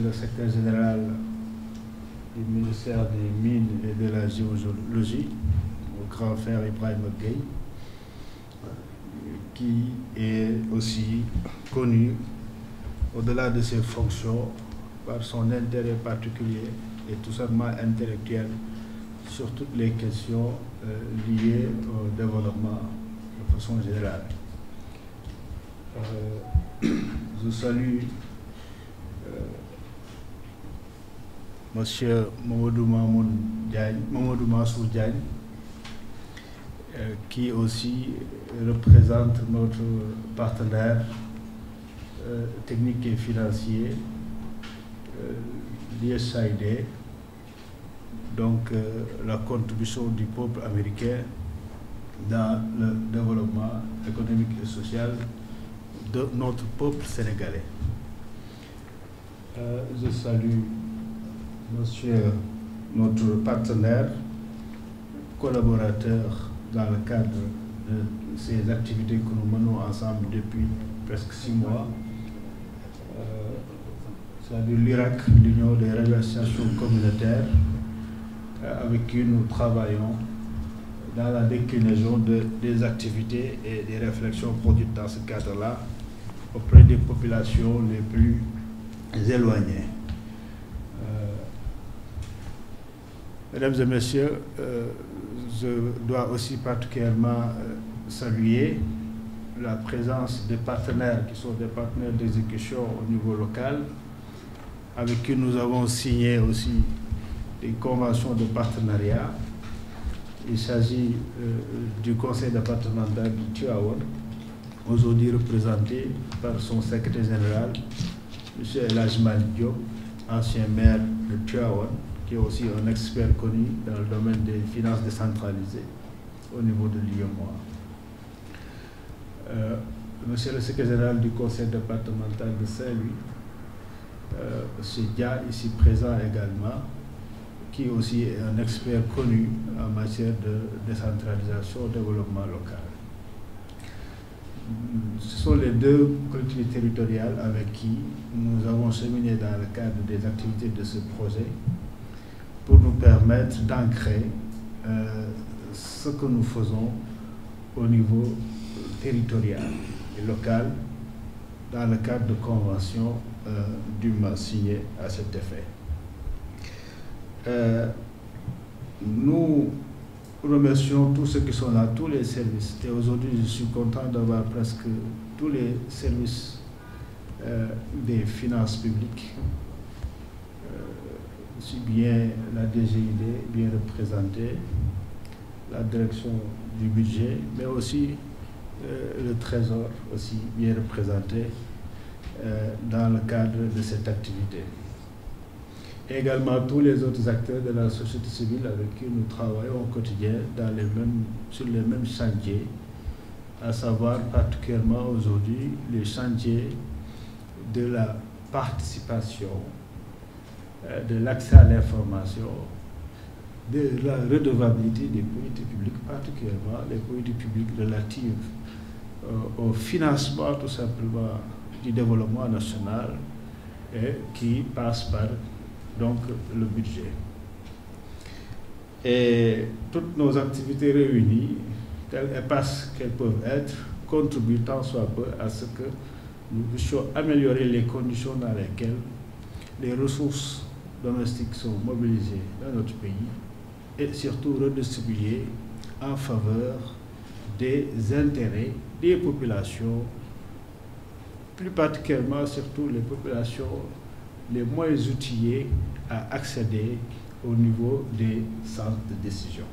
le secrétaire général du ministère des Mines et de la Géologie, au grand frère Ibrahim Gueye, qui est aussi connu, au-delà de ses fonctions, par son intérêt particulier et tout simplement intellectuel sur toutes les questions liées au développement de façon générale. Je salue Monsieur Mamadou Mansour Diagne, qui aussi représente notre partenaire technique et financier, l'USAID, donc la contribution du peuple américain dans le développement économique et social de notre peuple sénégalais. Je salue notre partenaire, collaborateur dans le cadre de ces activités que nous menons ensemble depuis presque 6 mois, c'est-à-dire l'Irak, l'Union des réalisations communautaires, avec qui nous travaillons dans la déclinaison des activités et des réflexions produites dans ce cadre-là auprès des populations les plus éloignées. Mesdames et messieurs, je dois aussi particulièrement saluer la présence des partenaires qui sont des partenaires d'exécution au niveau local, avec qui nous avons signé aussi des conventions de partenariat. Il s'agit du conseil départemental de Tivaouane, aujourd'hui représenté par son secrétaire général, M. El Hadji Malick Diop, ancien maire de Tivaouane, qui est aussi un expert connu dans le domaine des finances décentralisées au niveau de l'UEMOA. Monsieur le secrétaire général du conseil départemental de Saint-Louis, M. Dia, ici présent également, qui aussi est un expert connu en matière de décentralisation et développement local. Ce sont les 2 collectivités territoriales avec qui nous avons cheminé dans le cadre des activités de ce projet pour nous permettre d'ancrer ce que nous faisons au niveau territorial et local dans le cadre de conventions dûment signées à cet effet. Nous remercions tous ceux qui sont là, tous les services. Et aujourd'hui, je suis content d'avoir presque tous les services des finances publiques, aussi bien la DGID bien représentée, la direction du budget, mais aussi le Trésor aussi bien représenté dans le cadre de cette activité. Et également tous les autres acteurs de la société civile avec qui nous travaillons au quotidien sur les mêmes chantiers, à savoir particulièrement aujourd'hui les chantiers de la participation, de l'accès à l'information, de la redevabilité des politiques publiques, particulièrement les politiques publiques relatives au financement tout simplement du développement national et qui passe par donc le budget. Et toutes nos activités réunies, telles éparses qu'elles peuvent être, contribuent tant soit peu à ce que nous puissions améliorer les conditions dans lesquelles les ressources domestiques sont mobilisées dans notre pays et surtout redistribuées en faveur des intérêts des populations, plus particulièrement surtout les populations les moins outillées à accéder au niveau des centres de décision.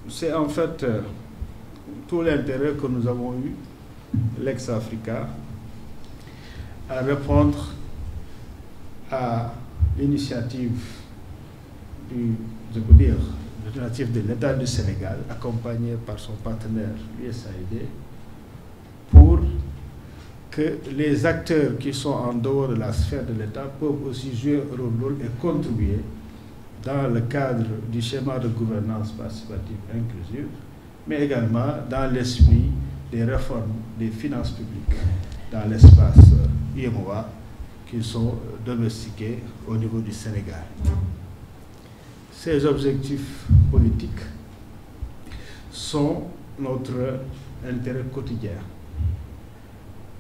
C'est en fait tout l'intérêt que nous avons eu, l'ex-Africa, à répondre à l'initiative de l'État du Sénégal, accompagné par son partenaire l'USAID, pour que les acteurs qui sont en dehors de la sphère de l'État peuvent aussi jouer un rôle et contribuer dans le cadre du schéma de gouvernance participative inclusive, mais également dans l'esprit des réformes des finances publiques dans l'espace UEMOA qui sont domestiqués au niveau du Sénégal. Ces objectifs politiques sont notre intérêt quotidien.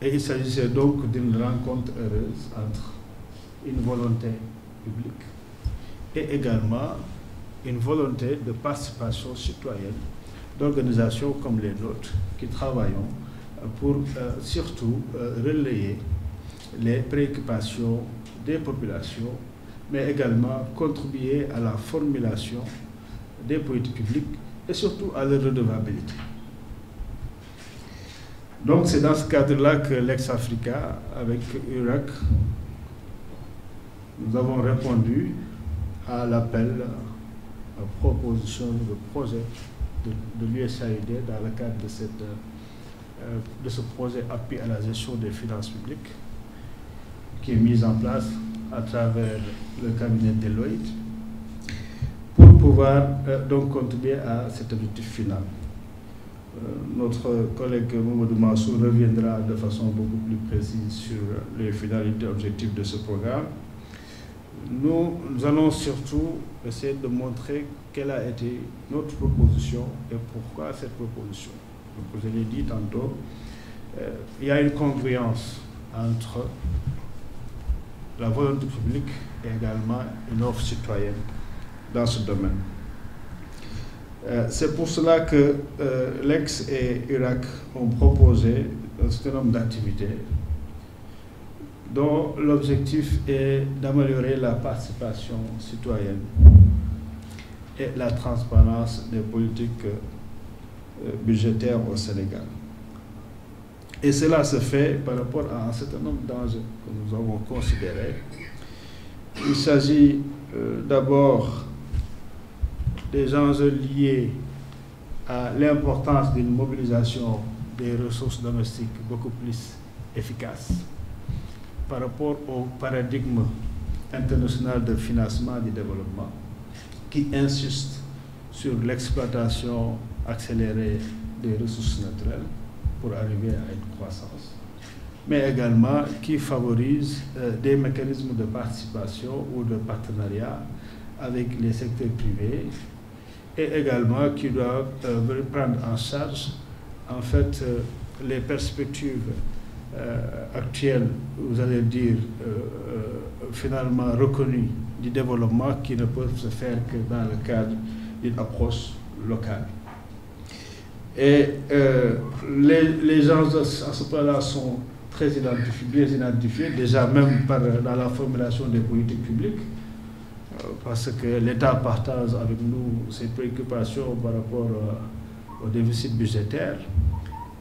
Et il s'agissait donc d'une rencontre heureuse entre une volonté publique et également une volonté de participation citoyenne d'organisations comme les nôtres qui travaillons pour surtout relayer les préoccupations des populations, mais également contribuer à la formulation des politiques publiques et surtout à leur redevabilité. Donc c'est dans ce cadre-là que Lex-Africa, avec URAC, nous avons répondu à l'appel, à la proposition de projet de l'USAID dans le cadre de ce projet appui à la gestion des finances publiques qui est mis en place à travers le cabinet Deloitte pour pouvoir donc contribuer à cet objectif final. Notre collègue Mamadou Mansour reviendra de façon beaucoup plus précise sur les finalités et objectifs de ce programme. Nous allons surtout essayer de montrer quelle a été notre proposition et pourquoi cette proposition. Donc, je l'ai dit tantôt, il y a une congruence entre la volonté publique et également une offre citoyenne dans ce domaine. C'est pour cela que Lex et URAC ont proposé un certain nombre d'activités dont l'objectif est d'améliorer la participation citoyenne et la transparence des politiques budgétaires au Sénégal. Et cela se fait par rapport à un certain nombre d'enjeux que nous avons considérés. Il s'agit d'abord des enjeux liés à l'importance d'une mobilisation des ressources domestiques beaucoup plus efficace par rapport au paradigme international de financement du développement qui insiste sur l'exploitation accélérée des ressources naturelles pour arriver à une croissance, mais également qui favorise des mécanismes de participation ou de partenariat avec les secteurs privés et également qui doivent prendre en charge en fait les perspectives actuelles, vous allez dire finalement reconnues du développement qui ne peuvent se faire que dans le cadre d'une approche locale. Et les gens à ce point-là sont très bien identifiés, déjà même dans la formulation des politiques publiques, parce que l'État partage avec nous ses préoccupations par rapport au déficit budgétaire,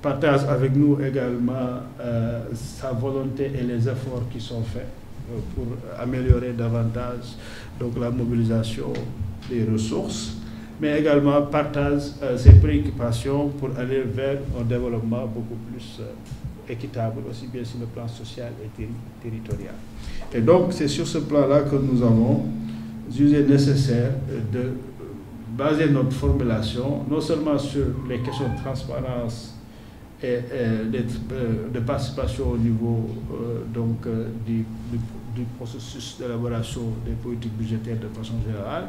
partage avec nous également sa volonté et les efforts qui sont faits pour améliorer davantage donc, la mobilisation des ressources, mais également partage ses préoccupations pour aller vers un développement beaucoup plus équitable, aussi bien sur le plan social et territorial. Et donc, c'est sur ce plan-là que nous avons jugé nécessaire de baser notre formulation, non seulement sur les questions de transparence et de participation au niveau du processus d'élaboration des politiques budgétaires de façon générale,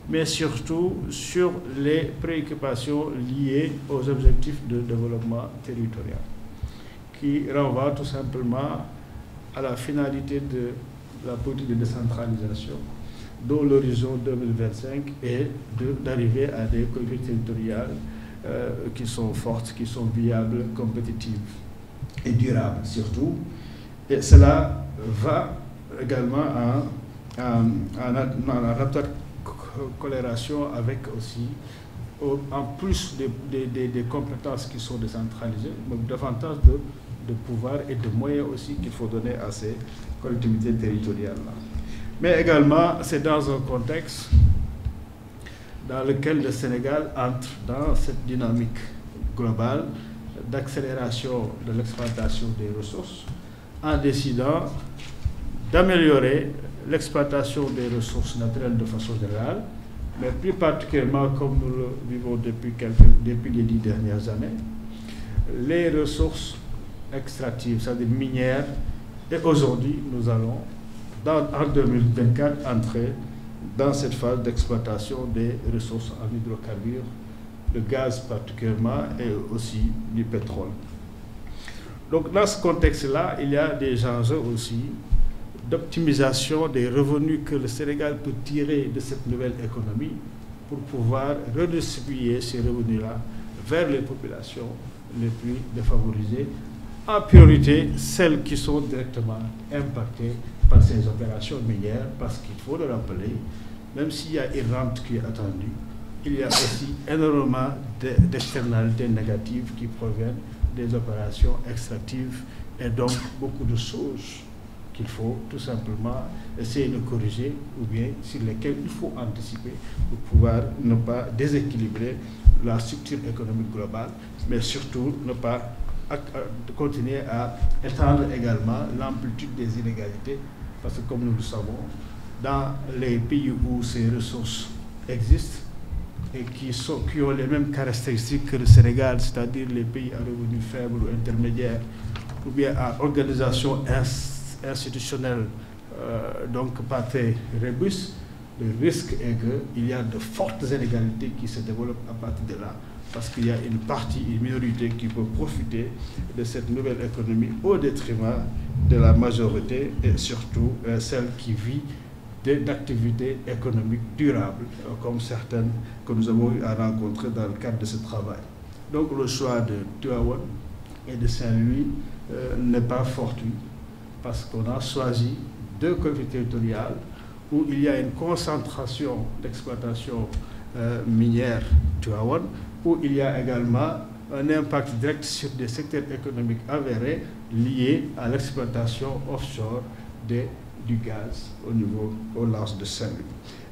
mais surtout sur les préoccupations liées aux objectifs de développement territorial, qui renvoient tout simplement à la finalité de la politique de décentralisation, dont l'horizon 2025 est d'arriver à des collectivités territoriales qui sont fortes, qui sont viables, compétitives et durables surtout. Et cela va également en étroite corrélation avec aussi, en plus des compétences qui sont décentralisées, donc davantage de pouvoir et de moyens aussi qu'il faut donner à ces collectivités territoriales-là. Mais également, c'est dans un contexte dans lequel le Sénégal entre dans cette dynamique globale d'accélération de l'exploitation des ressources en décidant d'améliorer l'exploitation des ressources naturelles de façon générale, mais plus particulièrement comme nous le vivons depuis les 10 dernières années, les ressources extractives, c'est-à-dire minières. Et aujourd'hui, nous allons, en 2024, entrer dans cette phase d'exploitation des ressources en hydrocarbures, le gaz particulièrement et aussi du pétrole. Donc dans ce contexte-là, il y a des enjeux aussi d'optimisation des revenus que le Sénégal peut tirer de cette nouvelle économie pour pouvoir redistribuer ces revenus-là vers les populations les plus défavorisées, en priorité celles qui sont directement impactées par ces opérations minières, parce qu'il faut le rappeler, même s'il y a une rente qui est attendue, il y a aussi énormément d'externalités négatives qui proviennent des opérations extractives et donc beaucoup de choses qu'il faut tout simplement essayer de corriger ou bien sur lesquelles il faut anticiper pour pouvoir ne pas déséquilibrer la structure économique globale, mais surtout ne pas continuer à étendre également l'amplitude des inégalités, parce que comme nous le savons, dans les pays où ces ressources existent et qui ont les mêmes caractéristiques que le Sénégal, c'est-à-dire les pays à revenus faibles ou intermédiaires, ou bien à organisation institutionnelle donc pas très robuste, le risque est qu'il y a de fortes inégalités qui se développent à partir de là, parce qu'il y a une partie, une minorité qui peut profiter de cette nouvelle économie au détriment de la majorité et surtout celle qui vit d'activités économiques durables, comme certaines que nous avons eu à rencontrer dans le cadre de ce travail. Donc le choix de Tivaouane et de Saint-Louis n'est pas fortuit, parce qu'on a choisi deux collectivités territoriales où il y a une concentration d'exploitation minière Tivaouane, où il y a également un impact direct sur des secteurs économiques avérés liés à l'exploitation offshore du gaz au large de Saint-Louis.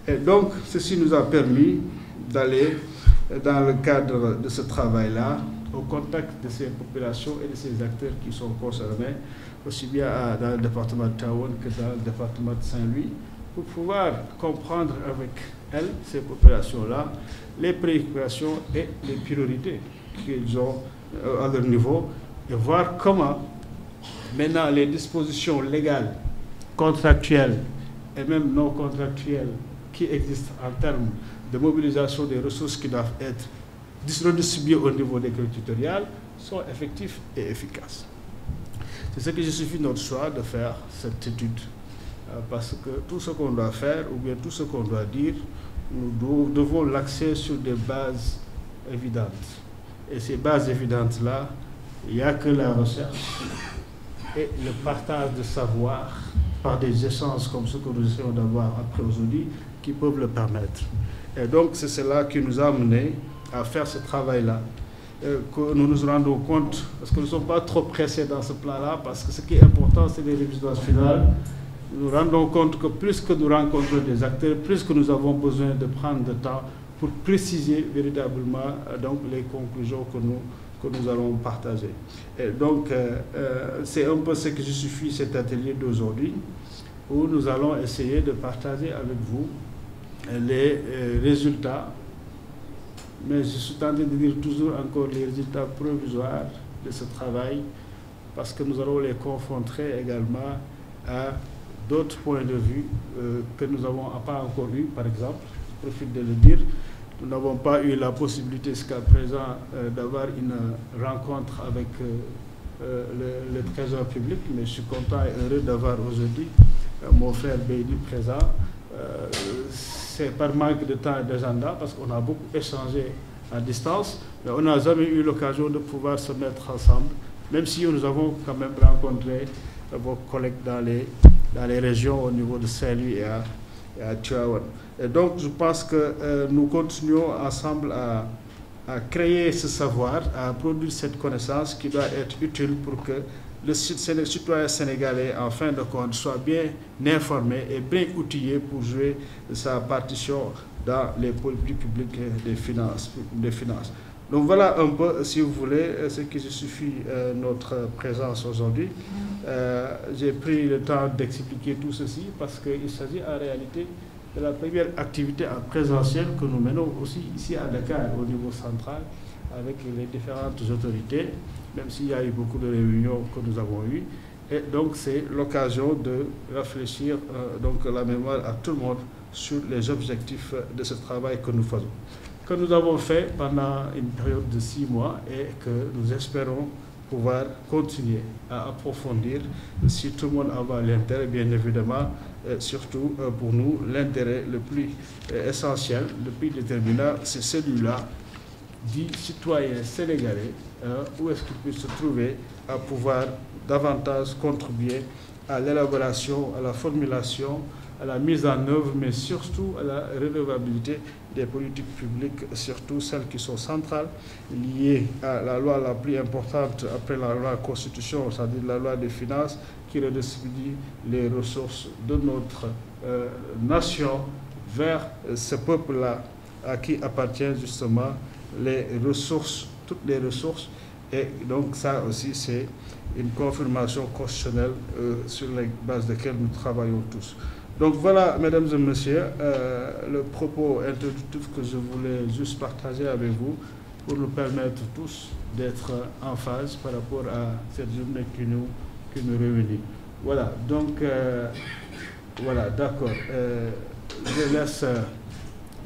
Et donc, ceci nous a permis d'aller, dans le cadre de ce travail-là, au contact de ces populations et de ces acteurs qui sont concernés, aussi bien dans le département de Tivaouane que dans le département de Saint-Louis, pour pouvoir comprendre avec elles, ces populations-là, les préoccupations et les priorités qu'ils ont à leur niveau, et voir comment maintenant les dispositions légales, contractuelles et même non contractuelles qui existent en termes de mobilisation des ressources qui doivent être redistribuées au niveau des collectivités territoriales sont effectifs et efficaces. C'est ce que justifie notre choix de faire cette étude, parce que tout ce qu'on doit faire ou bien tout ce qu'on doit dire, nous devons l'axer sur des bases évidentes. Et ces bases évidentes-là, il n'y a que la recherche et le partage de savoir par des échanges comme ce que nous essayons d'avoir après aujourd'hui qui peuvent le permettre. Et donc c'est cela qui nous a amené à faire ce travail-là, que nous nous rendons compte, parce que nous ne sommes pas trop pressés dans ce plan-là, parce que ce qui est important, c'est les révisions finales. Nous nous rendons compte que plus que nous rencontrons des acteurs, plus que nous avons besoin de prendre de temps pour préciser véritablement donc, les conclusions que nous allons partager. Et donc, c'est un peu ce que justifie cet atelier d'aujourd'hui, où nous allons essayer de partager avec vous les résultats, mais je suis tenté de dire toujours encore les résultats provisoires de ce travail, parce que nous allons les confronter également à d'autres points de vue que nous n'avons pas encore eu. Par exemple, je profite de le dire, nous n'avons pas eu la possibilité jusqu'à présent d'avoir une rencontre avec le Trésor public, mais je suis content et heureux d'avoir aujourd'hui mon frère Béni présent. C'est par manque de temps et d'agenda, parce qu'on a beaucoup échangé à distance, mais on n'a jamais eu l'occasion de pouvoir se mettre ensemble, même si nous avons quand même rencontré vos collègues dans les régions au niveau de Saint-Louis et à Tivaouane. Et donc je pense que nous continuons ensemble à créer ce savoir, à produire cette connaissance qui doit être utile pour que le citoyen sénégalais, en fin de compte, soit bien informé et bien outillé pour jouer sa partition dans les politiques publiques des finances. Donc voilà un peu, si vous voulez, ce qui justifie notre présence aujourd'hui. J'ai pris le temps d'expliquer tout ceci parce qu'il s'agit en réalité de la première activité en présentiel que nous menons aussi ici à Dakar, au niveau central, avec les différentes autorités même s'il y a eu beaucoup de réunions que nous avons eues. Et donc, c'est l'occasion de réfléchir donc la mémoire à tout le monde sur les objectifs de ce travail que nous faisons, que nous avons fait pendant une période de 6 mois et que nous espérons pouvoir continuer à approfondir si tout le monde en voit l'intérêt, bien évidemment, surtout pour nous, l'intérêt le plus essentiel, le plus déterminant, c'est celui-là du citoyen sénégalais, où est-ce qu'il peut se trouver à pouvoir davantage contribuer à l'élaboration, à la formulation, à la mise en œuvre, mais surtout à la redevabilité des politiques publiques, surtout celles qui sont centrales, liées à la loi la plus importante après la loi Constitution, c'est-à-dire la loi des finances, qui redistribue les ressources de notre nation vers ce peuple-là, à qui appartiennent justement les ressources, toutes les ressources. Et donc ça aussi, c'est une confirmation constitutionnelle sur les bases desquelles nous travaillons tous. Donc voilà, mesdames et messieurs, le propos introductif que je voulais juste partager avec vous pour nous permettre tous d'être en phase par rapport à cette journée qui nous réunit. Voilà, donc, voilà, d'accord.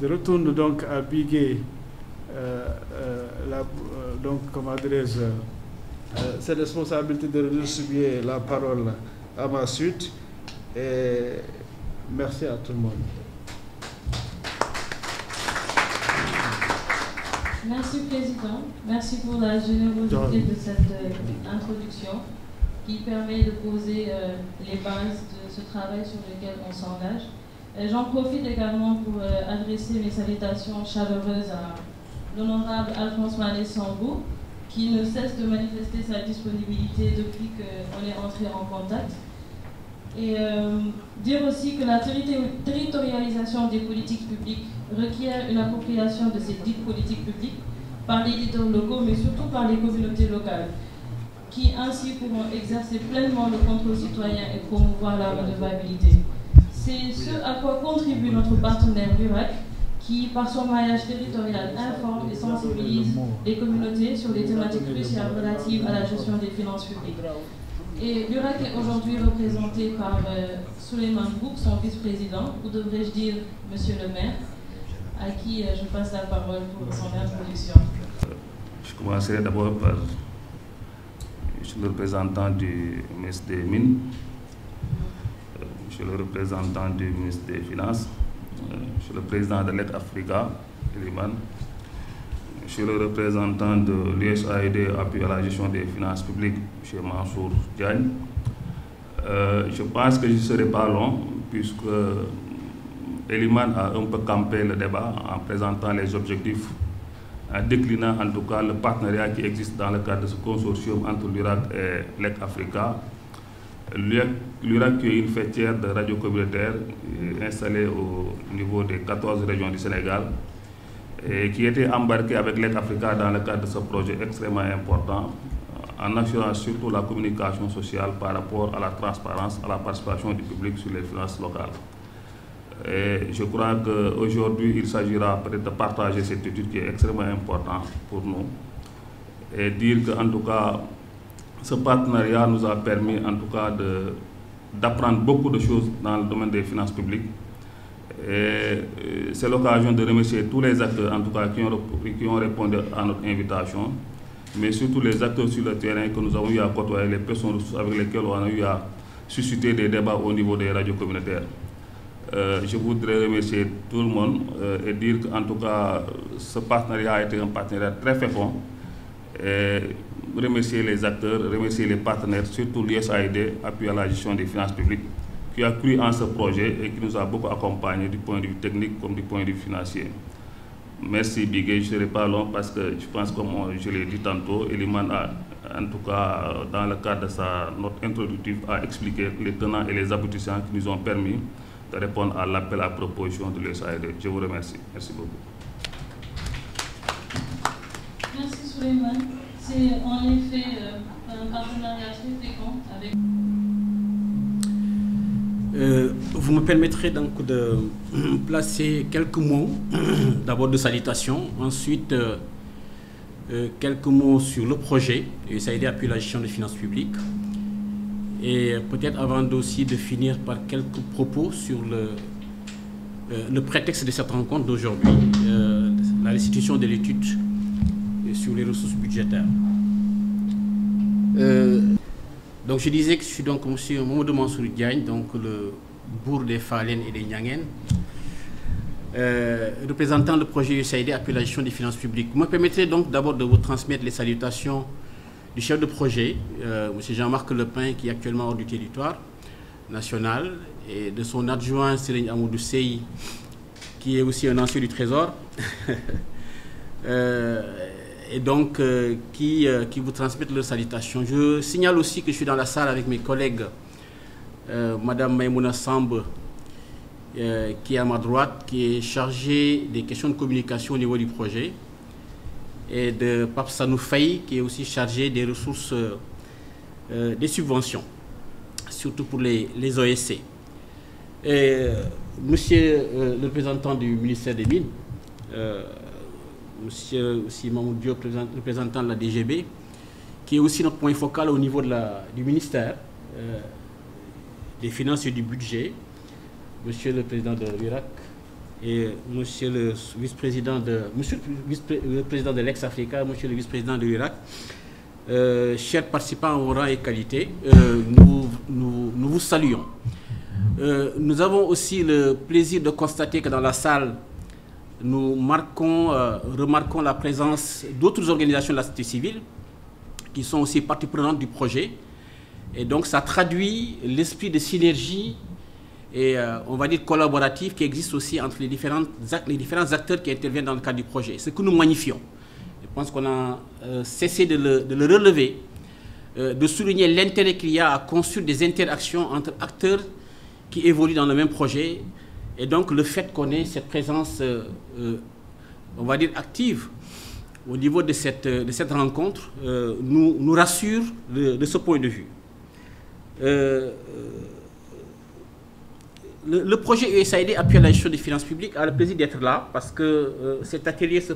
Je retourne donc à Bigué, donc, comment dirais-je, cette responsabilité de redistribuer la parole à ma suite. Et merci à tout le monde. Merci, Président. Merci pour la générosité de cette introduction qui permet de poser les bases de ce travail sur lequel on s'engage. J'en profite également pour adresser mes salutations chaleureuses à l'honorable Alphonse Mané Sambou, qui ne cesse de manifester sa disponibilité depuis qu'on est entré en contact. Et dire aussi que la territorialisation des politiques publiques requiert une appropriation de ces dites politiques publiques par les leaders locaux, mais surtout par les communautés locales, qui ainsi pourront exercer pleinement le contrôle citoyen et promouvoir la redevabilité. C'est ce à quoi contribue notre partenaire l'URAC, qui, par son maillage territorial, informe et sensibilise les communautés sur les thématiques cruciales relatives à la gestion des finances publiques. Et l'URAC est aujourd'hui représenté par Souleymane Bouk, son vice-président, ou devrais-je dire Monsieur le maire, à qui je passe la parole pour son introduction. Je commencerai d'abord par le représentant du ministre des Mines, monsieur le représentant du ministre des Finances, monsieur le président de l'Aide Africa, Eliman, monsieur le représentant de l'USAID, appui à la gestion des finances publiques, monsieur Mansour Diagne. Je pense que je ne serai pas long, puisque Eliman a un peu campé le débat en présentant les objectifs, en déclinant en tout cas le partenariat qui existe dans le cadre de ce consortium entre l'URAC et l'Aide Africa. L'URAC qui est une fêtière de radio communautaire installée au niveau des 14 régions du Sénégal et qui était embarquée avec l'Aide Africa dans le cadre de ce projet extrêmement important en assurant surtout la communication sociale par rapport à la transparence, à la participation du public sur les finances locales. Et je crois qu'aujourd'hui, il s'agira peut-être de partager cette étude qui est extrêmement importante pour nous et dire qu'en tout cas, ce partenariat nous a permis en tout cas d'apprendre beaucoup de choses dans le domaine des finances publiques. Et c'est l'occasion de remercier tous les acteurs en tout cas qui ont répondu à notre invitation, mais surtout les acteurs sur le terrain que nous avons eu à côtoyer, les personnes avec lesquelles on a eu à susciter des débats au niveau des radios communautaires. Je voudrais remercier tout le monde et dire qu'en tout cas, ce partenariat a été un partenariat très fécond. Et remercier les acteurs, remercier les partenaires, surtout l'USAID, appui à la gestion des finances publiques, qui a cru en ce projet et qui nous a beaucoup accompagnés du point de vue technique comme du point de vue financier. Merci Bigué, je ne serai pas long parce que je pense, comme je l'ai dit tantôt, Eliman a, en tout cas, dans le cadre de sa note introductive, a expliqué les tenants et les aboutissants qui nous ont permis de répondre à l'appel à proposition de l'USAID. Je vous remercie. Merci beaucoup. Merci Souleymane. C'est en effet un partenariat très fécond avec... Vous me permettrez donc de placer quelques mots, d'abord de salutation, ensuite quelques mots sur le projet USAID appuie la gestion des finances publiques. Et peut-être avant aussi de finir par quelques propos sur le prétexte de cette rencontre d'aujourd'hui, la restitution de l'étude sur les ressources budgétaires. Donc je disais que je suis donc M. Mamadou Mansour Diagne, donc le bourg des Falen et des Nyangen, représentant le projet USAID appuie la gestion des finances publiques. Vous me permettrez donc d'abord de vous transmettre les salutations du chef de projet, M. Jean-Marc Lepin, qui est actuellement hors du territoire national, et de son adjoint, Serigne Amadou Sey, qui est aussi un ancien du Trésor, et donc qui vous transmettent leurs salutations. Je signale aussi que je suis dans la salle avec mes collègues, Madame Maïmouna Samb, qui est à ma droite, qui est chargée des questions de communication au niveau du projet, et de Pape Sanou Faye, qui est aussi chargé des ressources, des subventions, surtout pour les OSC. Et monsieur le représentant du ministère des Mines, monsieur aussi Mamoud Diop, représentant de la DGB, qui est aussi notre point focal au niveau du ministère des Finances et du Budget, monsieur le président de l'Irak, et monsieur le vice-président de l'ex-Africa, monsieur le vice-président de l'Irak, chers participants en rang et qualité, nous vous saluons. Nous avons aussi le plaisir de constater que dans la salle, nous remarquons la présence d'autres organisations de la société civile qui sont aussi partie prenante du projet. Et donc ça traduit l'esprit de synergie et on va dire collaboratif qui existe aussi entre les différents acteurs qui interviennent dans le cadre du projet. Ce que nous magnifions. Je pense qu'on a cessé de le relever, de souligner l'intérêt qu'il y a à construire des interactions entre acteurs qui évoluent dans le même projet. Et donc le fait qu'on ait cette présence, on va dire active, au niveau de cette rencontre, nous rassure de ce point de vue. Le projet USAID appuie la gestion des finances publiques a le plaisir d'être là parce que cet atelier se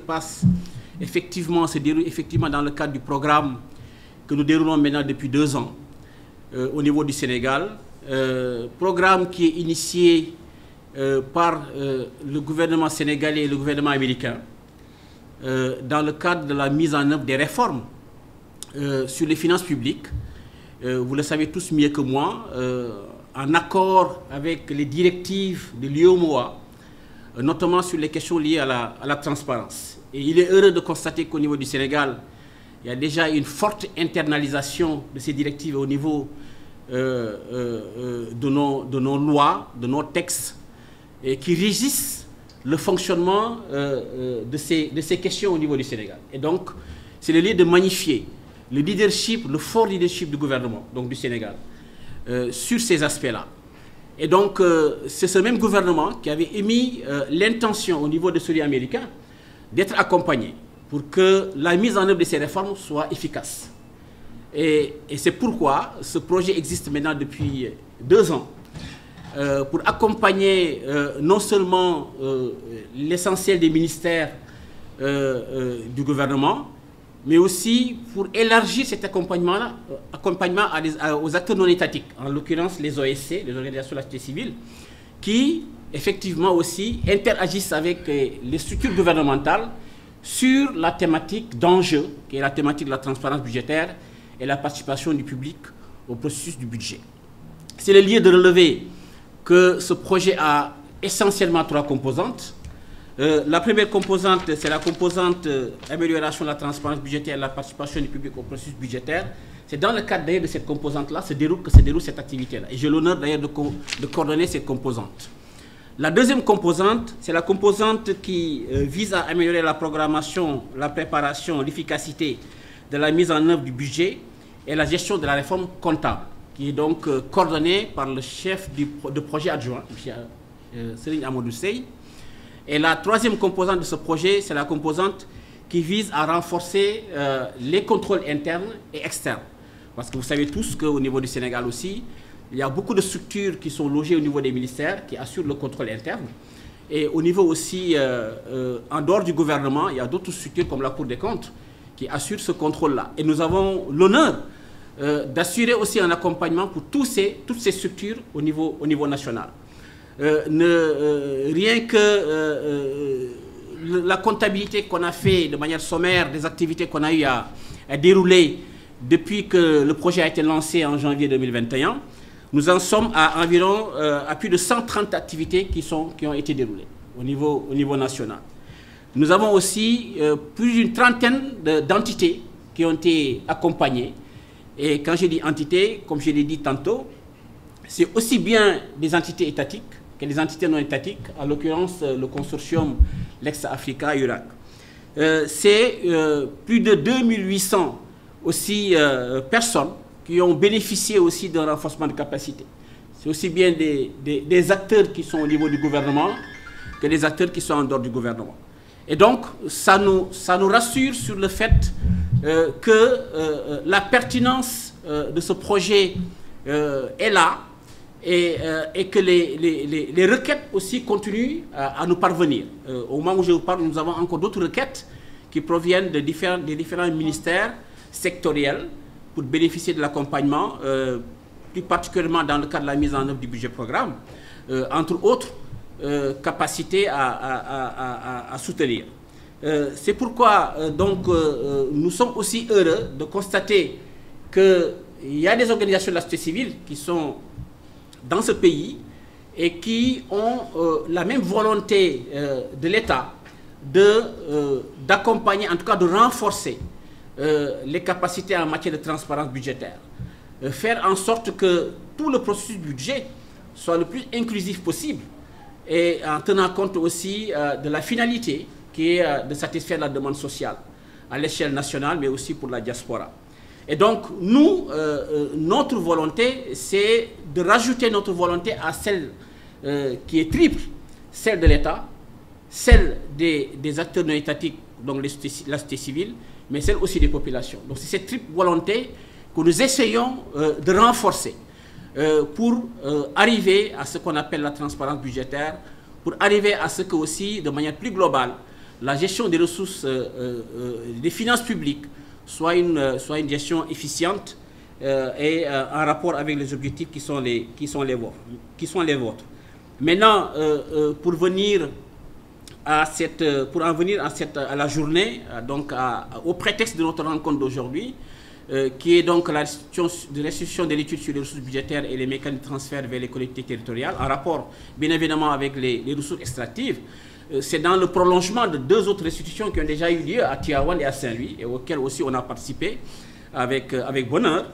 déroule effectivement dans le cadre du programme que nous déroulons maintenant depuis 2 ans au niveau du Sénégal. Programme qui est initié par le gouvernement sénégalais et le gouvernement américain dans le cadre de la mise en œuvre des réformes sur les finances publiques. Vous le savez tous mieux que moi, en accord avec les directives de l'UEMOA, notamment sur les questions liées à la transparence. Et il est heureux de constater qu'au niveau du Sénégal, il y a déjà une forte internalisation de ces directives au niveau de nos lois, de nos textes, et qui régissent le fonctionnement de ces questions au niveau du Sénégal. Et donc, c'est le lieu de magnifier le leadership, le fort leadership du gouvernement, donc du Sénégal, sur ces aspects-là. Et donc, c'est ce même gouvernement qui avait émis l'intention au niveau de celui américain d'être accompagné pour que la mise en œuvre de ces réformes soit efficace. Et c'est pourquoi ce projet existe maintenant depuis 2 ans, pour accompagner non seulement l'essentiel des ministères du gouvernement, mais aussi pour élargir cet accompagnement aux acteurs non étatiques, en l'occurrence les OSC, les organisations de la société civile, qui effectivement aussi interagissent avec les structures gouvernementales sur la thématique d'enjeu, qui est la thématique de la transparence budgétaire et la participation du public au processus du budget. C'est le lieu de relever que ce projet a essentiellement 3 composantes. La première composante, c'est la composante amélioration de la transparence budgétaire et la participation du public au processus budgétaire. C'est dans le cadre d'ailleurs de cette composante-là que se déroule cette activité-là. Et j'ai l'honneur d'ailleurs de coordonner cette composante. La deuxième composante, c'est la composante qui vise à améliorer la programmation, la préparation, l'efficacité de la mise en œuvre du budget et la gestion de la réforme comptable, qui est donc coordonnée par le chef de projet adjoint, M. Serigne Amadou Sey. Et la troisième composante de ce projet, c'est la composante qui vise à renforcer les contrôles internes et externes. Parce que vous savez tous qu'au niveau du Sénégal aussi, il y a beaucoup de structures qui sont logées au niveau des ministères qui assurent le contrôle interne. Et au niveau aussi, en dehors du gouvernement, il y a d'autres structures comme la Cour des comptes qui assure ce contrôle-là. Et nous avons l'honneur d'assurer aussi un accompagnement pour toutes ces structures au niveau national. Rien que la comptabilité qu'on a fait de manière sommaire des activités qu'on a eu à dérouler depuis que le projet a été lancé en janvier 2021, nous en sommes à environ à plus de 130 activités qui ont été déroulées au niveau national. Nous avons aussi plus d'une trentaine d'entités qui ont été accompagnées. Et quand je dis entités, comme je l'ai dit tantôt, c'est aussi bien des entités étatiques que des entités non étatiques, en l'occurrence le consortium Lex-Africa URAC. C'est plus de 2800 aussi personnes qui ont bénéficié aussi d'un renforcement de capacité. C'est aussi bien des acteurs qui sont au niveau du gouvernement que des acteurs qui sont en dehors du gouvernement. Et donc, ça nous rassure sur le fait que la pertinence de ce projet est là et que les requêtes aussi continuent à nous parvenir. Au moment où je vous parle, nous avons encore d'autres requêtes qui proviennent des différents ministères sectoriels pour bénéficier de l'accompagnement, plus particulièrement dans le cadre de la mise en œuvre du budget programme, entre autres capacités à soutenir. C'est pourquoi nous sommes aussi heureux de constater qu'il y a des organisations de la société civile qui sont dans ce pays et qui ont la même volonté de l'État d'accompagner, en tout cas de renforcer les capacités en matière de transparence budgétaire. Faire en sorte que tout le processus budget soit le plus inclusif possible et en tenant compte aussi de la finalité qui est de satisfaire la demande sociale à l'échelle nationale mais aussi pour la diaspora. Et donc nous, notre volonté, c'est de rajouter notre volonté à celle qui est triple, celle de l'État, celle des acteurs non étatiques, donc la société civile, mais celle aussi des populations. Donc c'est cette triple volonté que nous essayons de renforcer pour arriver à ce qu'on appelle la transparence budgétaire, pour arriver à ce que aussi, de manière plus globale, la gestion des ressources, des finances publiques soit une gestion efficiente et en rapport avec les objectifs qui sont les vôtres. Maintenant, pour en venir à la journée, donc au prétexte de notre rencontre d'aujourd'hui, qui est donc la restitution de l'étude sur les ressources budgétaires et les mécanismes de transfert vers les collectivités territoriales, en rapport bien évidemment avec les ressources extractives. C'est dans le prolongement de deux autres restitutions qui ont déjà eu lieu à Tivaouane et à Saint-Louis, et auxquelles aussi on a participé avec bonheur.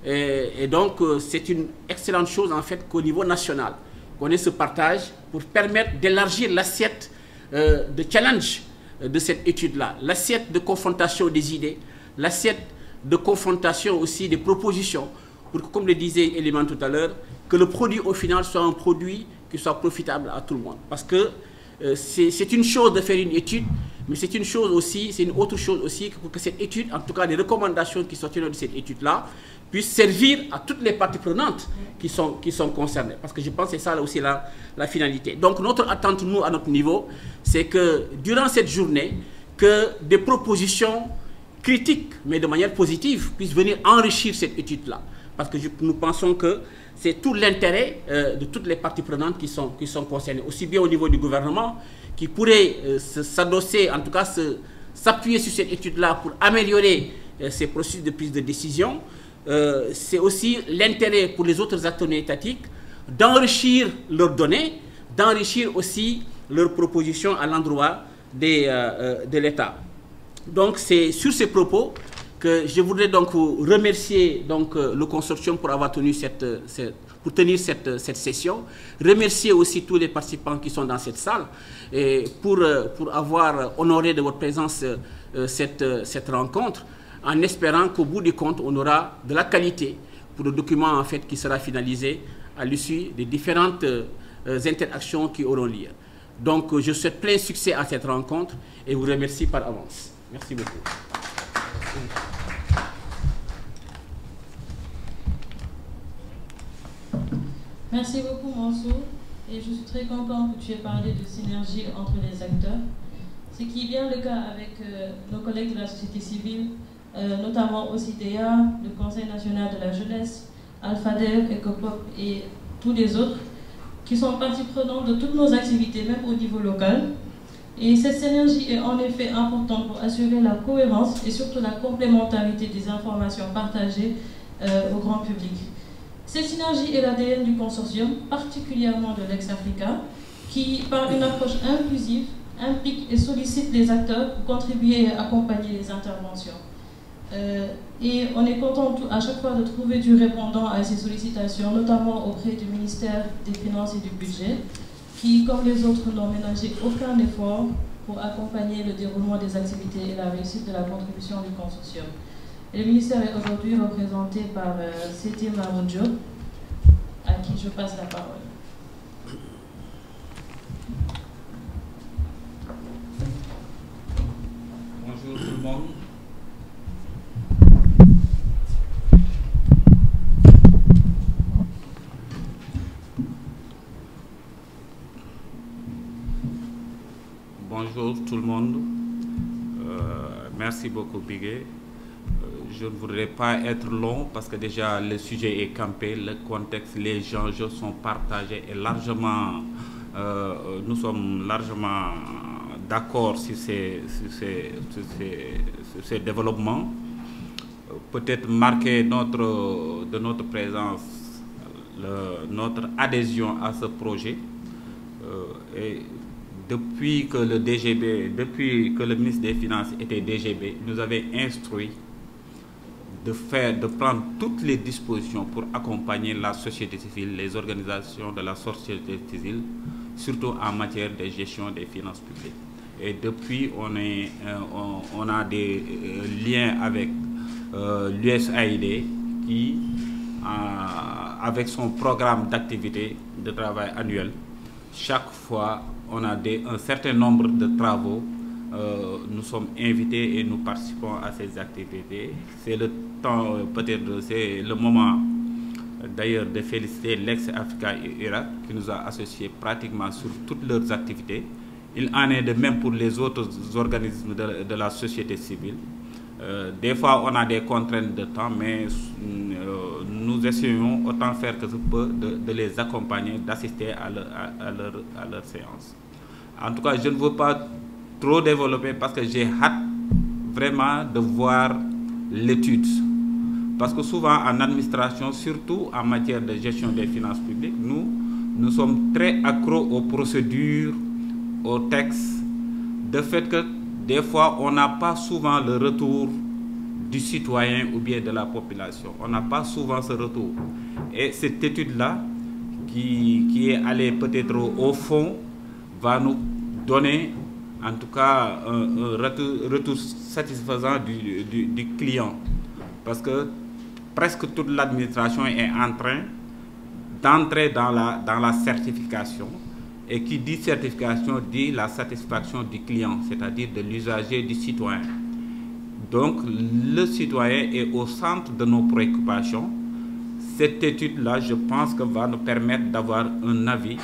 Et donc c'est une excellente chose en fait qu'au niveau national, qu'on ait ce partage pour permettre d'élargir l'assiette de challenge de cette étude-là, l'assiette de confrontation des idées, l'assiette de confrontation aussi des propositions, pour que, comme le disait Eliman tout à l'heure, que le produit au final soit un produit qui soit profitable à tout le monde. Parce que c'est une chose de faire une étude, mais c'est une autre chose aussi pour que cette étude, en tout cas les recommandations qui sortiront de cette étude-là, puissent servir à toutes les parties prenantes qui sont concernées. Parce que je pense que c'est ça là aussi la finalité. Donc notre attente, nous, à notre niveau, c'est que durant cette journée, que des propositions critiques, mais de manière positive, puissent venir enrichir cette étude-là. Parce que nous pensons que c'est tout l'intérêt de toutes les parties prenantes qui sont concernées, aussi bien au niveau du gouvernement, qui pourrait s'adosser, en tout cas s'appuyer sur cette étude-là pour améliorer ces processus de prise de décision. C'est aussi l'intérêt pour les autres acteurs non étatiques d'enrichir leurs données, d'enrichir aussi leurs propositions à l'endroit de l'État. Donc c'est sur ces propos que je voudrais donc remercier le consortium pour avoir tenu cette session, remercier aussi tous les participants qui sont dans cette salle et pour avoir honoré de votre présence cette rencontre, en espérant qu'au bout du compte, on aura de la qualité pour le document en fait qui sera finalisé à l'issue des différentes interactions qui auront lieu. Donc je souhaite plein succès à cette rencontre et vous remercie par avance. Merci beaucoup. Merci beaucoup Mansour, et je suis très contente que tu aies parlé de synergie entre les acteurs. ce qui est bien le cas avec nos collègues de la société civile, notamment OCDEA, le Conseil national de la jeunesse, Alphadev, Ecopop et tous les autres, qui sont partie prenante de toutes nos activités, même au niveau local. Et cette synergie est en effet importante pour assurer la cohérence et surtout la complémentarité des informations partagées au grand public. Cette synergie est l'ADN du consortium, particulièrement de l'ex-Africa, qui, par une approche inclusive, implique et sollicite les acteurs pour contribuer et accompagner les interventions. Et on est content à chaque fois de trouver du répondant à ces sollicitations, notamment auprès du ministère des Finances et du Budget, qui, comme les autres, n'ont ménagé aucun effort pour accompagner le déroulement des activités et la réussite de la contribution du consortium. Et le ministère est aujourd'hui représenté par Sété Mamoudjo, à qui je passe la parole. Bonjour tout le monde. Bonjour tout le monde. Merci beaucoup Bigué. Je ne voudrais pas être long parce que déjà le sujet est campé, le contexte, les enjeux sont partagés et largement, nous sommes largement d'accord sur ces développements. Peut-être marquer de notre présence, notre adhésion à ce projet. Et depuis que le DGB, depuis que le ministre des Finances était DGB, nous avait instruit de prendre toutes les dispositions pour accompagner la société civile, les organisations de la société civile, surtout en matière de gestion des finances publiques. Et depuis, on a des liens avec l'USAID qui, avec son programme d'activité de travail annuel, chaque fois on a un certain nombre de travaux, nous sommes invités et nous participons à ces activités. C'est le temps, peut-être c'est le moment d'ailleurs de féliciter l'ex-Africa et Irak qui nous a associés pratiquement sur toutes leurs activités. Il en est de même pour les autres organismes de la société civile. Des fois, on a des contraintes de temps, mais nous essayons autant faire que ce peut de les accompagner, d'assister à leur séance. En tout cas, je ne veux pas trop développer parce que j'ai hâte vraiment de voir l'étude. Parce que souvent en administration, surtout en matière de gestion des finances publiques, nous sommes très accros aux procédures, aux textes, de fait que des fois on n'a pas souvent le retour du citoyen ou bien de la population. On n'a pas souvent ce retour. Et cette étude-là, qui est allée peut-être au fond, va nous donner en tout cas un retour satisfaisant du client. Parce que presque toute l'administration est en train d'entrer dans la certification. Et qui dit certification dit la satisfaction du client, c'est-à-dire de l'usager, du citoyen. Donc le citoyen est au centre de nos préoccupations. Cette étude-là, je pense que va nous permettre d'avoir un avis,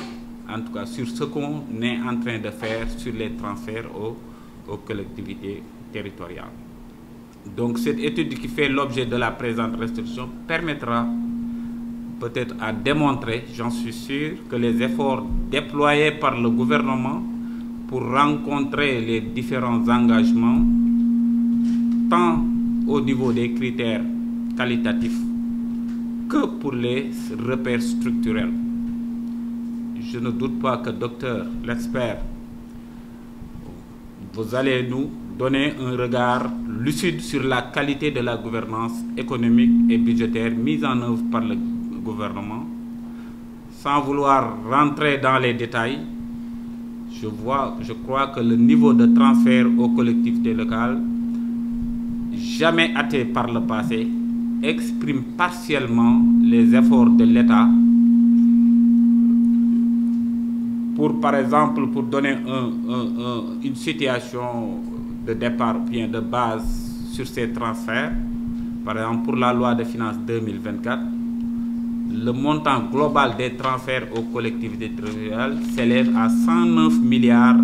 en tout cas sur ce qu'on est en train de faire sur les transferts aux collectivités territoriales. Donc cette étude qui fait l'objet de la présente restriction permettra peut-être à démontrer, j'en suis sûr, que les efforts déployés par le gouvernement pour rencontrer les différents engagements, tant au niveau des critères qualitatifs que pour les repères structurels. Je ne doute pas que docteur, l'expert, vous allez nous donner un regard lucide sur la qualité de la gouvernance économique et budgétaire mise en œuvre par le gouvernement. Sans vouloir rentrer dans les détails, je crois que le niveau de transfert aux collectivités locales, jamais atteint par le passé, exprime partiellement les efforts de l'État pour, par exemple, pour donner une situation de départ bien de base sur ces transferts. Par exemple, pour la loi de finances 2024, le montant global des transferts aux collectivités territoriales s'élève à 109 milliards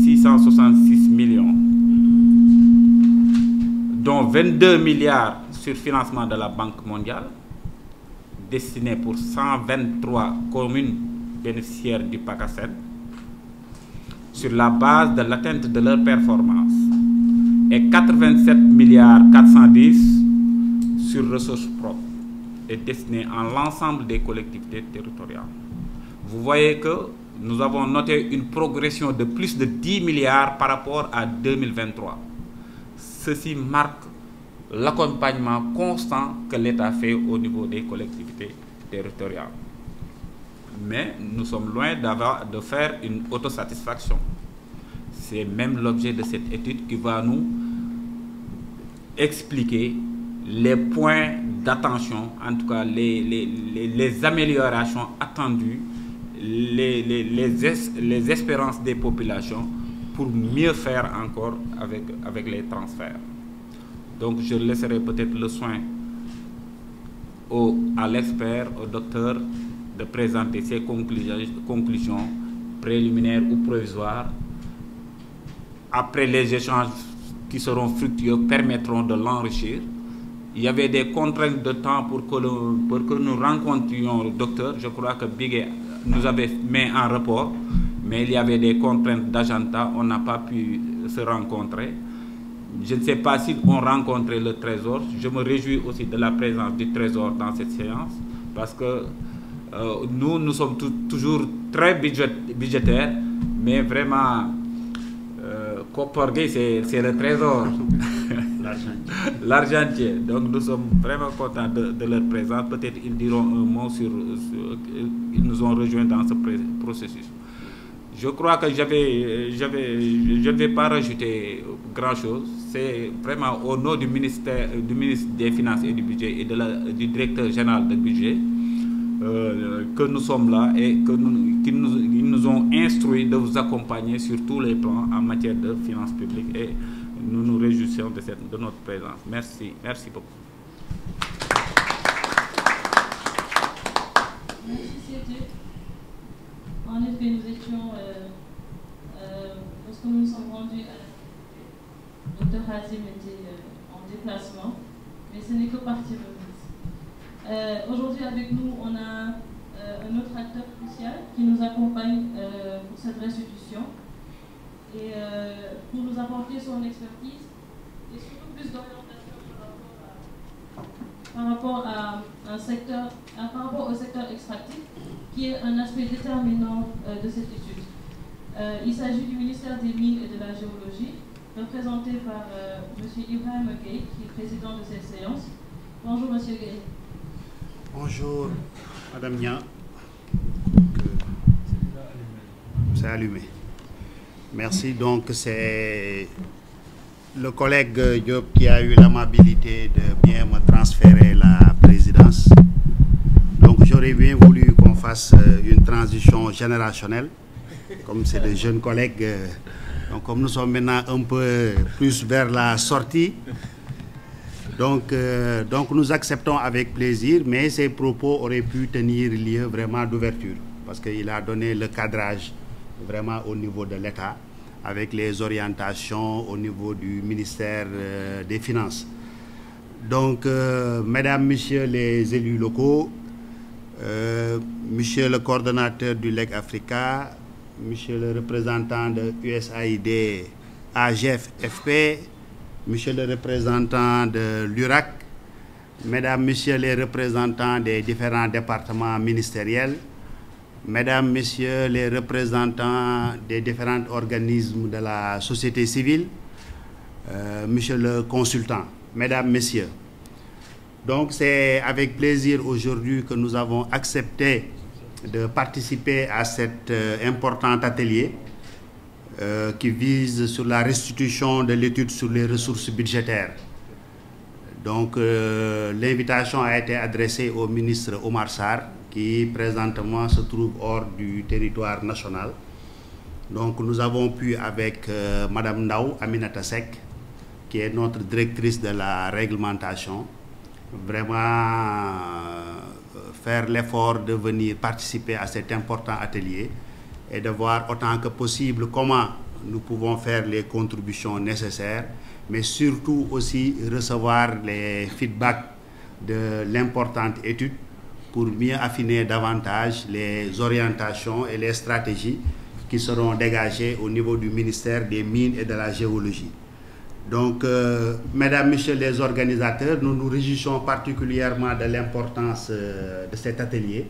666 dont 22 milliards sur financement de la Banque mondiale, destinés pour 123 communes bénéficiaires du PACASEN, sur la base de l'atteinte de leurs performances, et 87 milliards 410 sur ressources propres et destinés à l'ensemble des collectivités territoriales. Vous voyez que nous avons noté une progression de plus de 10 milliards par rapport à 2023. Ceci marque l'accompagnement constant que l'État fait au niveau des collectivités territoriales. Mais nous sommes loin de faire une autosatisfaction. C'est même l'objet de cette étude qui va nous expliquer les points d'attention, en tout cas les améliorations attendues, les espérances des populations pour mieux faire encore avec les transferts. Donc je laisserai peut-être le soin à l'expert, au docteur, de présenter ses conclusions préliminaires ou provisoires. Après les échanges qui seront fructueux permettront de l'enrichir. Il y avait des contraintes de temps pour que nous rencontrions le docteur. Je crois que Bigué nous avait mis en report, mais il y avait des contraintes d'agenda, on n'a pas pu se rencontrer. Je ne sais pas si on rencontrait le Trésor. Je me réjouis aussi de la présence du Trésor dans cette séance, parce que nous sommes toujours très budgétaires, mais vraiment, Koporgé, c'est le Trésor, l'argentier. Donc nous sommes vraiment contents de leur présence. Peut-être ils diront un mot ils nous ont rejoints dans ce processus. Je crois que je ne vais pas rajouter grand-chose. C'est vraiment au nom du ministre des Finances et du Budget et du directeur général du budget que nous sommes là et qu'ils nous ont instruits de vous accompagner sur tous les plans en matière de finances publiques, et nous nous réjouissons de notre présence. Merci. Merci beaucoup. Merci, Cédric. En effet, nous étions, lorsque nous nous sommes rendus à Dr Hazim était en déplacement, mais ce n'est que partie remise. Aujourd'hui, avec nous, on a un autre acteur crucial qui nous accompagne pour cette restitution et pour nous apporter son expertise et surtout plus d'orientation par rapport au secteur extractif, qui est un aspect déterminant de cette étude. Il s'agit du ministère des Mines et de la Géologie, représenté par M. Ibrahim Gueye, qui est président de cette séance. Bonjour, M. Gueye. Bonjour, Madame Nia. C'est allumé. Merci. Donc, c'est le collègue Diop qui a eu l'amabilité de bien me transférer la présidence. Donc, j'aurais bien voulu qu'on fasse une transition générationnelle, comme c'est des jeunes collègues. Donc, comme nous sommes maintenant un peu plus vers la sortie, donc nous acceptons avec plaisir, mais ces propos auraient pu tenir lieu vraiment d'ouverture, parce qu'il a donné le cadrage vraiment au niveau de l'État, avec les orientations au niveau du ministère des Finances. Donc, mesdames, messieurs les élus locaux, monsieur le coordonnateur du LEG Africa, monsieur le représentant de USAID AGF-FP, monsieur le représentant de l'URAC, mesdames, messieurs les représentants des différents départements ministériels, mesdames, messieurs les représentants des différents organismes de la société civile, monsieur le consultant, mesdames, messieurs. Donc c'est avec plaisir aujourd'hui que nous avons accepté de participer à cet important atelier qui vise sur la restitution de l'étude sur les ressources budgétaires. Donc l'invitation a été adressée au ministre Omar Sarr, qui présentement se trouve hors du territoire national. Donc nous avons pu avec Madame Ndaw Aminata Seck, qui est notre directrice de la réglementation, vraiment faire l'effort de venir participer à cet important atelier et de voir autant que possible comment nous pouvons faire les contributions nécessaires, mais surtout aussi recevoir les feedbacks de l'importante étude pour mieux affiner davantage les orientations et les stratégies qui seront dégagées au niveau du ministère des Mines et de la Géologie. Donc, mesdames, messieurs les organisateurs, nous nous réjouissons particulièrement de l'importance de cet atelier.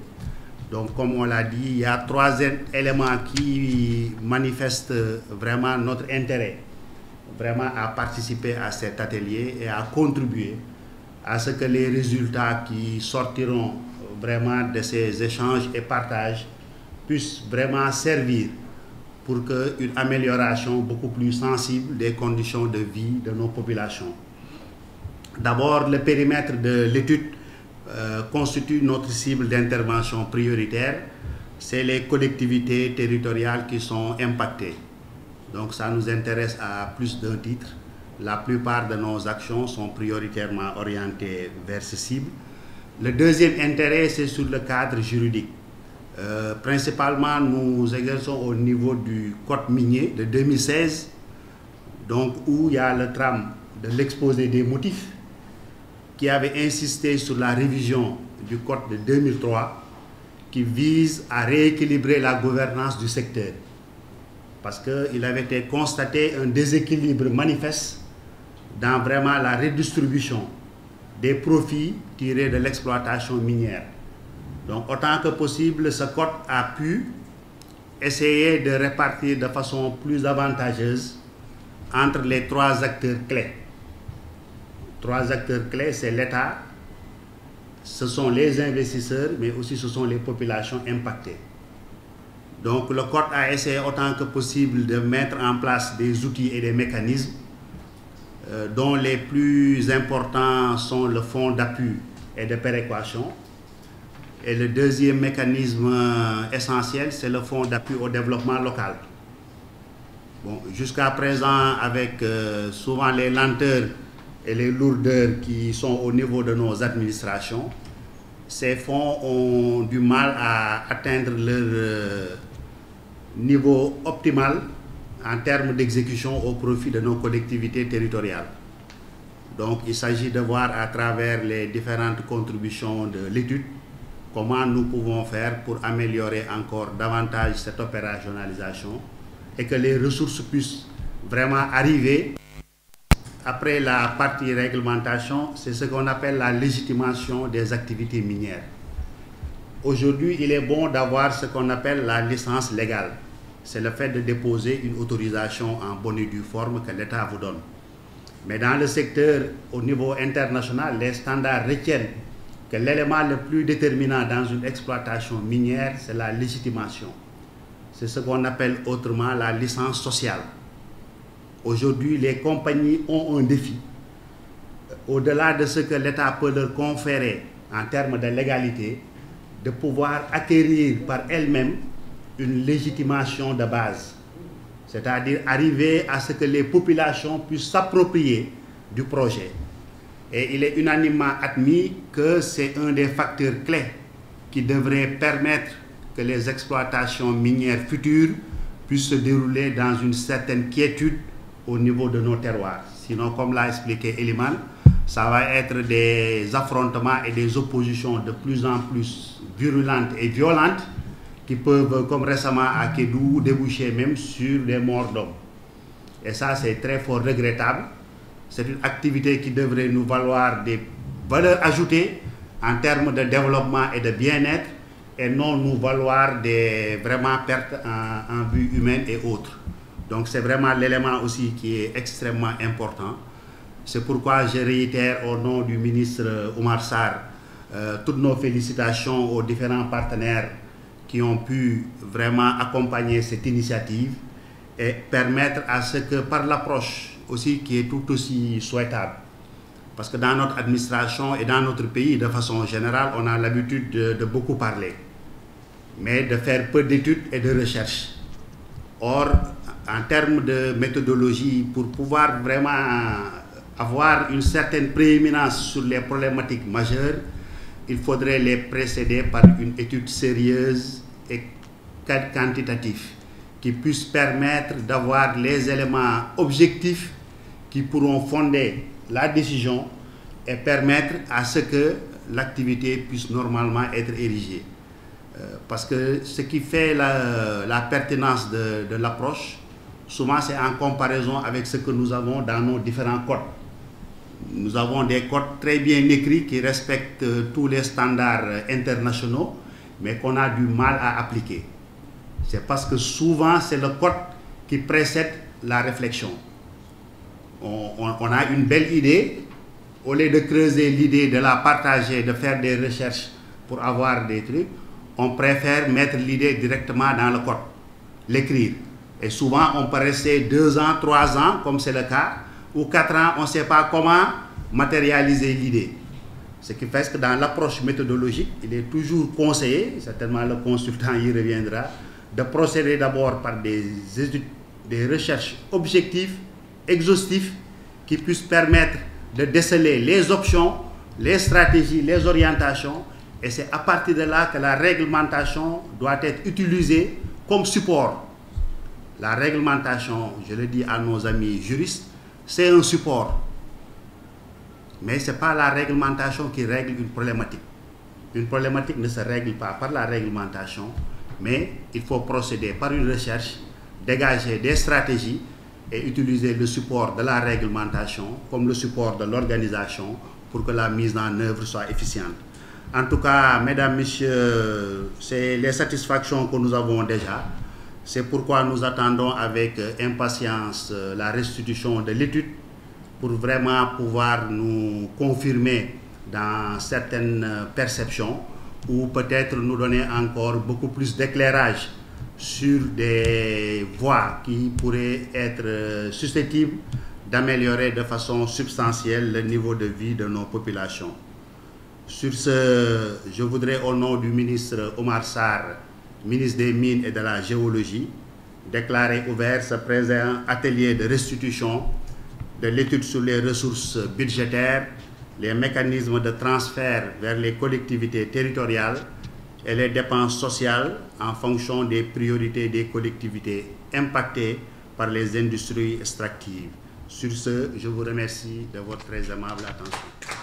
Donc, comme on l'a dit, il y a 3 éléments qui manifestent vraiment notre intérêt vraiment à participer à cet atelier et à contribuer à ce que les résultats qui sortiront vraiment de ces échanges et partages puissent vraiment servir pour qu'une amélioration beaucoup plus sensible des conditions de vie de nos populations. D'abord, le périmètre de l'étude constitue notre cible d'intervention prioritaire. C'est les collectivités territoriales qui sont impactées. Donc ça nous intéresse à plus d'un titre. La plupart de nos actions sont prioritairement orientées vers ce cible. Le deuxième intérêt, c'est sur le cadre juridique. Principalement, nous exerçons au niveau du code minier de 2016, donc où il y a le trame de l'exposé des motifs qui avait insisté sur la révision du code de 2003 qui vise à rééquilibrer la gouvernance du secteur. Parce qu'il avait été constaté un déséquilibre manifeste dans vraiment la redistribution des profits tirés de l'exploitation minière. Donc, autant que possible, ce code a pu essayer de répartir de façon plus avantageuse entre les 3 acteurs clés. 3 acteurs clés, c'est l'État, ce sont les investisseurs, mais aussi ce sont les populations impactées. Donc, le code a essayé autant que possible de mettre en place des outils et des mécanismes dont les plus importants sont le fonds d'appui et de péréquation. Et le deuxième mécanisme essentiel, c'est le fonds d'appui au développement local. Bon, jusqu'à présent, avec souvent les lenteurs et les lourdeurs qui sont au niveau de nos administrations, ces fonds ont du mal à atteindre leur niveau optimal en termes d'exécution au profit de nos collectivités territoriales. Donc, il s'agit de voir à travers les différentes contributions de l'étude comment nous pouvons faire pour améliorer encore davantage cette opérationnalisation et que les ressources puissent vraiment arriver. Après la partie réglementation, c'est ce qu'on appelle la légitimation des activités minières. Aujourd'hui, il est bon d'avoir ce qu'on appelle la licence légale. C'est le fait de déposer une autorisation en bonne et due forme que l'État vous donne. Mais dans le secteur, au niveau international, les standards retiennent que l'élément le plus déterminant dans une exploitation minière, c'est la légitimation. C'est ce qu'on appelle autrement la licence sociale. Aujourd'hui, les compagnies ont un défi. Au-delà de ce que l'État peut leur conférer en termes de légalité, de pouvoir acquérir par elles-mêmes une légitimation de base. C'est-à-dire arriver à ce que les populations puissent s'approprier du projet. Et il est unanimement admis que c'est un des facteurs clés qui devrait permettre que les exploitations minières futures puissent se dérouler dans une certaine quiétude au niveau de nos terroirs. Sinon, comme l'a expliqué Eliman, ça va être des affrontements et des oppositions de plus en plus virulentes et violentes qui peuvent, comme récemment à Kédou, déboucher même sur des morts d'hommes. Et ça, c'est très fort regrettable. C'est une activité qui devrait nous valoir des valeurs ajoutées en termes de développement et de bien-être et non nous valoir des vraiment pertes en vue humaine et autres. Donc c'est vraiment l'élément aussi qui est extrêmement important. C'est pourquoi je réitère au nom du ministre Oumar Sarr toutes nos félicitations aux différents partenaires qui ont pu vraiment accompagner cette initiative et permettre à ce que par l'approche aussi qui est tout aussi souhaitable. Parce que dans notre administration et dans notre pays, de façon générale, on a l'habitude de beaucoup parler, mais de faire peu d'études et de recherches. Or, en termes de méthodologie, pour pouvoir vraiment avoir une certaine prééminence sur les problématiques majeures, il faudrait les précéder par une étude sérieuse et quantitative qui puisse permettre d'avoir les éléments objectifs qui pourront fonder la décision et permettre à ce que l'activité puisse normalement être érigée. Parce que ce qui fait la pertinence de l'approche, souvent c'est en comparaison avec ce que nous avons dans nos différents codes. Nous avons des codes très bien écrits qui respectent tous les standards internationaux, mais qu'on a du mal à appliquer. C'est parce que souvent c'est le code qui précède la réflexion. On a une belle idée, au lieu de creuser l'idée, de la partager, de faire des recherches pour avoir des trucs, on préfère mettre l'idée directement dans le code, l'écrire. Et souvent on peut rester 2 ans, 3 ans, comme c'est le cas, ou 4 ans, on ne sait pas comment matérialiser l'idée. Ce qui fait que dans l'approche méthodologique, il est toujours conseillé, certainement le consultant y reviendra, de procéder d'abord par des recherches objectives, exhaustives, qui puissent permettre de déceler les options, les stratégies, les orientations, et c'est à partir de là que la réglementation doit être utilisée comme support. La réglementation, je le dis à nos amis juristes, c'est un support. Mais ce n'est pas la réglementation qui règle une problématique. Une problématique ne se règle pas par la réglementation, mais il faut procéder par une recherche, dégager des stratégies et utiliser le support de la réglementation comme le support de l'organisation pour que la mise en œuvre soit efficiente. En tout cas, mesdames, messieurs, c'est les satisfactions que nous avons déjà. C'est pourquoi nous attendons avec impatience la restitution de l'étude pour vraiment pouvoir nous confirmer dans certaines perceptions ou peut-être nous donner encore beaucoup plus d'éclairage sur des voies qui pourraient être susceptibles d'améliorer de façon substantielle le niveau de vie de nos populations. Sur ce, je voudrais au nom du ministre Omar Sarr, ministre des Mines et de la Géologie, déclarer ouvert ce présent atelier de restitution de l'étude sur les ressources budgétaires, les mécanismes de transfert vers les collectivités territoriales et les dépenses sociales en fonction des priorités des collectivités impactées par les industries extractives. Sur ce, je vous remercie de votre très aimable attention.